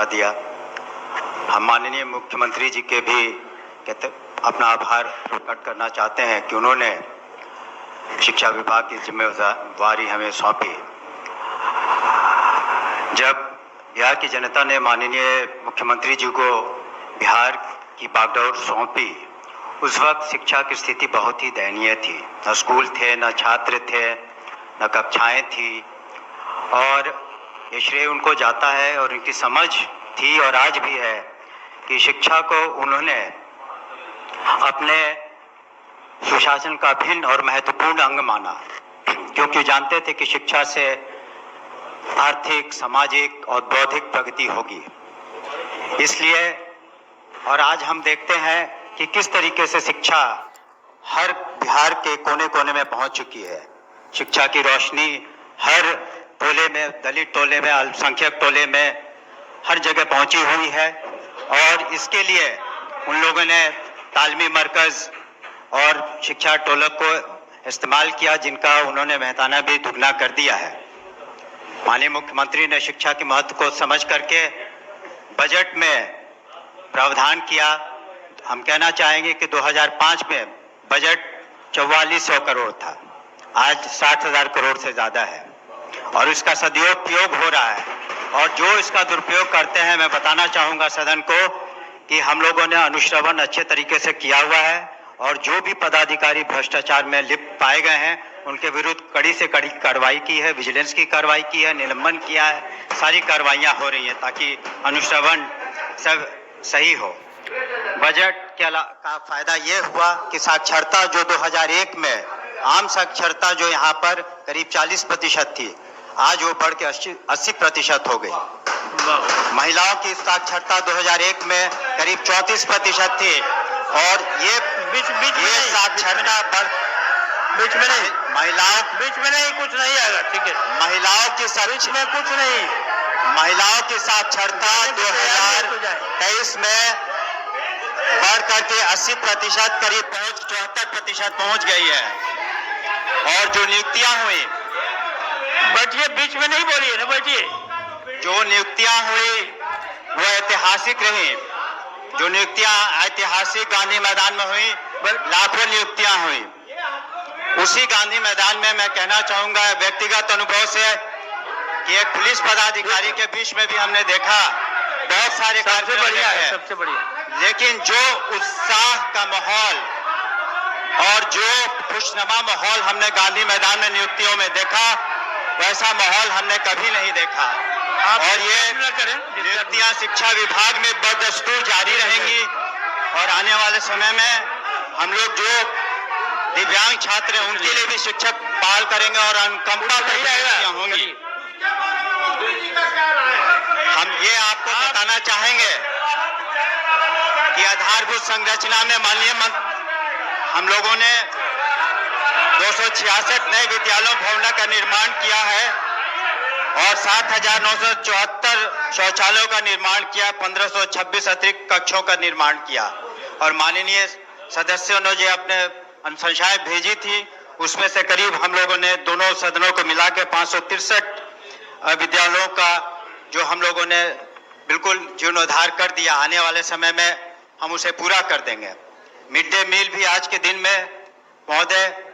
दिया। हम माननीय मुख्यमंत्री जी के भी अपना आभार प्रकट करना चाहते हैं कि उन्होंने शिक्षा विभाग की जिम्मेवारी हमें सौंपी। जब बिहार की जनता ने माननीय मुख्यमंत्री जी को बिहार की बागडोर सौंपी, उस वक्त शिक्षा की स्थिति बहुत ही दयनीय थी। न स्कूल थे, न छात्र थे, न कक्षाएं थी, और ये श्रेय उनको जाता है और उनकी समझ थी और आज भी है कि शिक्षा को उन्होंने अपने सुशासन का भिन्न और महत्वपूर्ण अंग माना, क्योंकि जानते थे कि शिक्षा से आर्थिक, सामाजिक और बौद्धिक प्रगति होगी। इसलिए और आज हम देखते हैं कि किस तरीके से शिक्षा हर बिहार के कोने कोने में पहुंच चुकी है। शिक्षा की रोशनी हर टोले में, दलित टोले में, अल्पसंख्यक टोले में, हर जगह पहुंची हुई है। और इसके लिए उन लोगों ने तालमी मरकज और शिक्षा टोलक को इस्तेमाल किया, जिनका उन्होंने मेहताना भी दुगना कर दिया है। माननीय मुख्यमंत्री ने शिक्षा के महत्व को समझ करके बजट में प्रावधान किया। हम कहना चाहेंगे कि 2005 में बजट 4400 करोड़ था, आज 60,000 करोड़ से ज़्यादा है, और इसका सदुपयोग हो रहा है। और जो इसका दुरुपयोग करते हैं, मैं बताना चाहूँगा सदन को कि हम लोगों ने अनुश्रवण अच्छे तरीके से किया हुआ है, और जो भी पदाधिकारी भ्रष्टाचार में लिप्त पाए गए हैं, उनके विरुद्ध कड़ी से कड़ी कार्रवाई की है, विजिलेंस की कार्रवाई की है, निलंबन किया है, सारी कार्रवाइयाँ हो रही हैं ताकि अनुश्रवण सब सही हो। बजट का फायदा ये हुआ कि साक्षरता जो 2001 में आम साक्षरता जो यहाँ पर करीब 40% थी, आज वो बढ़ के 80% हो गई। महिलाओं की साक्षरता 2001 में करीब 34% थी, और ये साक्षरता बीच में नहीं, बीच में नहीं, कुछ नहीं आएगा, ठीक है। महिलाओं की बीच में कुछ नहीं, महिलाओं की साक्षरता 2023 में बढ़ करके 80% करीब 74% पहुंच गई है। और जो नियुक्तियां हुई, बैठिए, बीच में नहीं बोलिए ना, बैठिए। जो नियुक्तियां हुई वो ऐतिहासिक रही। जो नियुक्तियां ऐतिहासिक गांधी मैदान में हुई, लाखों नियुक्तियां हुई। उसी गांधी मैदान में मैं कहना चाहूंगा व्यक्तिगत अनुभव से कि एक पुलिस पदाधिकारी के बीच में भी हमने देखा बहुत सारे सबसे बढ़िया है, सबसे बढ़िया। लेकिन जो उत्साह का माहौल और जो खुशनुमा माहौल हमने गांधी मैदान में नियुक्तियों में देखा, वैसा माहौल हमने कभी नहीं देखा। और ये नियुक्तियां शिक्षा विभाग में बदस्तूर जारी रहेंगी, और आने वाले समय में हम लोग जो दिव्यांग छात्र हैं उनके लिए भी शिक्षक बहाल करेंगे और अनुकंपा नियुक्तियां होंगी। हम ये आपको बताना चाहेंगे कि आधारभूत संरचना में माननीय हम लोगों ने 266 नए विद्यालयों भवनों का निर्माण किया है, और 7,974 शौचालयों का निर्माण किया, 1,526 अतिरिक्त कक्षों का निर्माण किया। और माननीय सदस्यों ने जो अपने अनुशंसाएं भेजी थी, उसमें से करीब हम लोगों ने दोनों सदनों को मिला के 563 विद्यालयों का जो हम लोगों ने बिल्कुल जीर्णोद्धार कर दिया। आने वाले समय में हम उसे पूरा कर देंगे। मिड डे मील भी आज के दिन में महोदय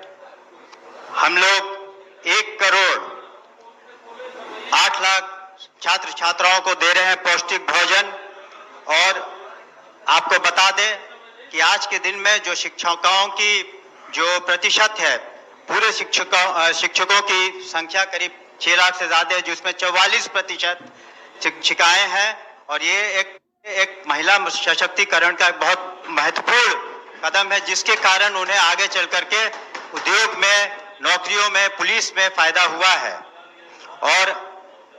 हम लोग 1 करोड़ 8 लाख छात्र छात्राओं को दे रहे हैं पौष्टिक भोजन। और आपको बता दें कि आज के दिन में जो शिक्षकों की जो प्रतिशत है, पूरे शिक्षकों की संख्या करीब 6 लाख से ज्यादा है, जिसमें 44% शिक्षिकाएं हैं। और ये एक महिला सशक्तिकरण का बहुत महत्वपूर्ण कदम है, जिसके कारण उन्हें आगे चल करके उद्योग में, नौकरियों में, पुलिस में फायदा हुआ है। और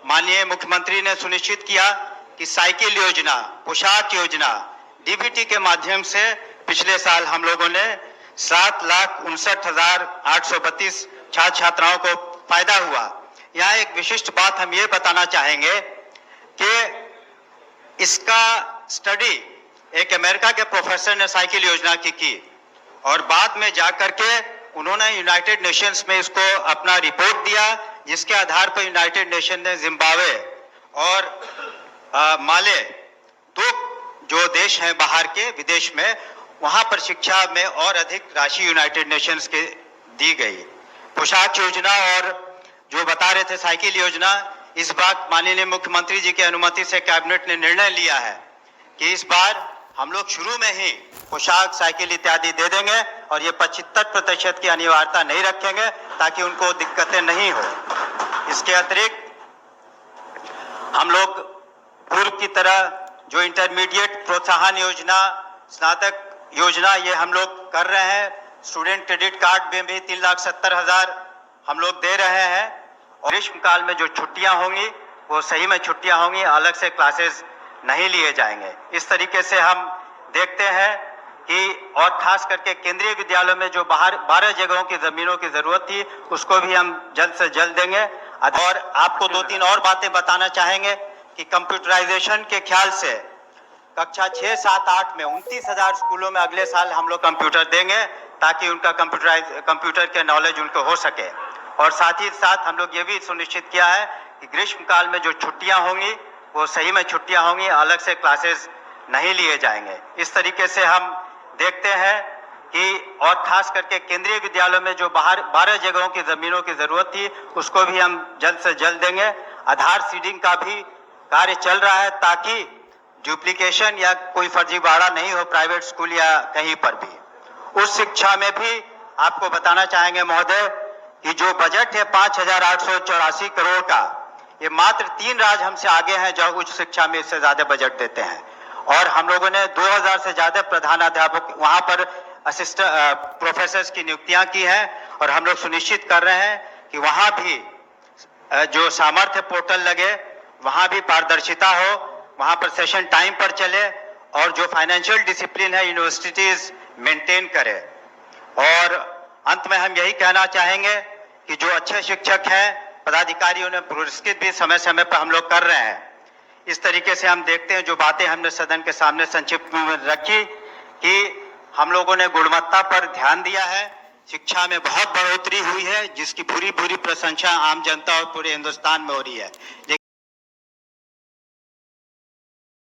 माननीय मुख्यमंत्री ने सुनिश्चित किया कि साइकिल योजना, पोशाक योजना, डीबीटी के माध्यम से पिछले साल हम लोगों ने 7,59,832 छात्र छात्राओं को फायदा हुआ। यहाँ एक विशिष्ट बात हम ये बताना चाहेंगे कि इसका स्टडी एक अमेरिका के प्रोफेसर ने साइकिल योजना की, और बाद में जाकर के उन्होंने यूनाइटेड नेशंस में इसको अपना रिपोर्ट दिया, जिसके आधार पर यूनाइटेड नेशन ने जिम्बाब्वे और माले, दो जो देश हैं बाहर के विदेश में, वहां पर शिक्षा में और अधिक राशि यूनाइटेड नेशंस के दी गई। पोशाक योजना और जो बता रहे थे साइकिल योजना, इस बार माननीय मुख्यमंत्री जी की अनुमति से कैबिनेट ने निर्णय लिया है कि इस बार हम लोग शुरू में ही पोशाक, साइकिल इत्यादि दे देंगे और ये 75% की अनिवार्यता नहीं रखेंगे ताकि उनको दिक्कतें नहीं हो। इसके अतिरिक्त हम लोग पूर्व की तरह जो इंटरमीडिएट प्रोत्साहन योजना, स्नातक योजना, ये हम लोग कर रहे हैं। स्टूडेंट क्रेडिट कार्ड में भी 3,70,000 हम लोग दे रहे हैं। और ग्रीष्मकाल में जो छुट्टियां होंगी वो सही में छुट्टियां होंगी, अलग से क्लासेस नहीं लिए जाएंगे। इस तरीके से हम देखते हैं कि और खास करके केंद्रीय विद्यालयों में जो बाहर 12 जगहों की जमीनों की जरूरत थी उसको भी हम जल्द से जल्द देंगे। और आपको 2-3 और बातें बताना चाहेंगे कि कंप्यूटराइजेशन के ख्याल से कक्षा 6, 7, 8 में 29,000 स्कूलों में अगले साल हम लोग कंप्यूटर देंगे ताकि उनका कंप्यूटर के नॉलेज उनको हो सके। और साथ ही साथ हम लोग ये भी सुनिश्चित किया है कि ग्रीष्मकाल में जो छुट्टियां होंगी वो सही में छुट्टियां होंगी, अलग से क्लासेस नहीं लिए जाएंगे। इस तरीके से हम देखते हैं कि और खास करके केंद्रीय विद्यालयों में जो बाहर 12 जगहों की जमीनों की जरूरत थी उसको भी हम जल्द से जल्द देंगे। आधार सीडिंग का भी कार्य चल रहा है ताकि डुप्लीकेशन या कोई फर्जीवाड़ा नहीं हो प्राइवेट स्कूल या कहीं पर भी। उस शिक्षा में भी आपको बताना चाहेंगे महोदय कि जो बजट है 5,884 करोड़ का, ये मात्र 3 राज्य हमसे आगे हैं जो उच्च शिक्षा में इससे ज्यादा बजट देते हैं। और हम लोगों ने 2,000 से ज्यादा प्रधानाध्यापक वहां पर असिस्टेंट प्रोफेसर्स की नियुक्तियां की हैं। और हम लोग सुनिश्चित कर रहे हैं कि वहां भी जो सामर्थ्य पोर्टल लगे, वहां भी पारदर्शिता हो, वहां पर सेशन टाइम पर चले और जो फाइनेंशियल डिसिप्लिन है यूनिवर्सिटीज मेंटेन करे। और अंत में हम यही कहना चाहेंगे कि जो अच्छे शिक्षक हैं, पदाधिकारियों ने पुरस्कृत भी समय समय पर हम लोग कर रहे हैं। इस तरीके से हम देखते हैं जो बातें हमने सदन के सामने संक्षिप्त में रखी कि हम लोगों ने गुणवत्ता पर ध्यान दिया है, शिक्षा में बहुत बढ़ोतरी हुई है जिसकी पूरी प्रशंसा आम जनता और पूरे हिंदुस्तान में हो रही है।